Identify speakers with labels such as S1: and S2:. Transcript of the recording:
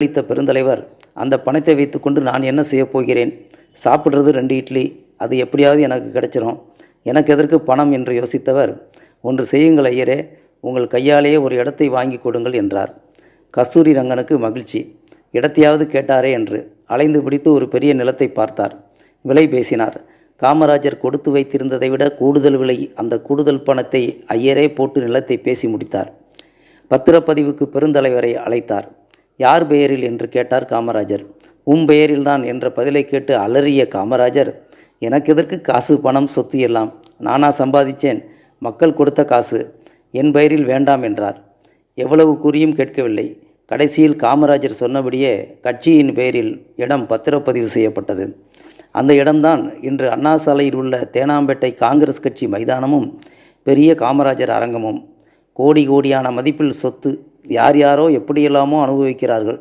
S1: அளித்த பெருந்தலைவர், அந்த பணத்தை வைத்துக்கொண்டு நான் என்ன செய்யப் போகிறேன்? சாப்பிட்றது 2 இட்லி, அது எப்படியாவது எனக்கு கிடைச்சிரும். எனக்கு எதற்கு பணம் என்று யோசித்தவர், ஒன்று செய்யுங்கள் ஐயரே, உங்கள் கையாலேயே ஒரு இடத்தை வாங்கி கொடுங்கள் என்றார். கஸ்தூரி ரங்கனுக்கு மகிழ்ச்சி. இடத்தையாவது கேட்டாரே என்று அலைந்து பிடித்து ஒரு பெரிய நிலத்தை பார்த்தார். விலை பேசினார். காமராஜர் கொடுத்து வைத்திருந்ததை விட கூடுதல் விலை. அந்த கூடுதல் பணத்தை ஐயரே போட்டு நிலத்தை பேசி முடித்தார். பத்திரப்பதிவுக்கு பெருந்தலைவரை அழைத்தார். யார் பெயரில் என்று கேட்டார் காமராஜர். உன் பெயரில்தான் என்ற பதிலை கேட்டு அலறிய காமராஜர், எனக்கு எதற்கு காசு, பணம், சொத்து எல்லாம்? நானா சம்பாதிச்சேன்? மக்கள் கொடுத்த காசு. என் பெயரில் வேண்டாம் என்றார். எவ்வளவு கூறியும் கேட்கவில்லை. கடைசியில் காமராஜர் சொன்னபடியே கட்சியின் பெயரில் இடம் பத்திரப்பதிவு செய்யப்பட்டது. அந்த இடம்தான் இன்று அண்ணா சாலையில் உள்ள தேனாம்பேட்டை காங்கிரஸ் கட்சி மைதானமும் பெரிய காமராஜர் அரங்கமும். கோடி கோடியான மதிப்பில் சொத்து. யார் யாரோ எப்படியெல்லாமோ அனுபவிக்கிறார்கள்.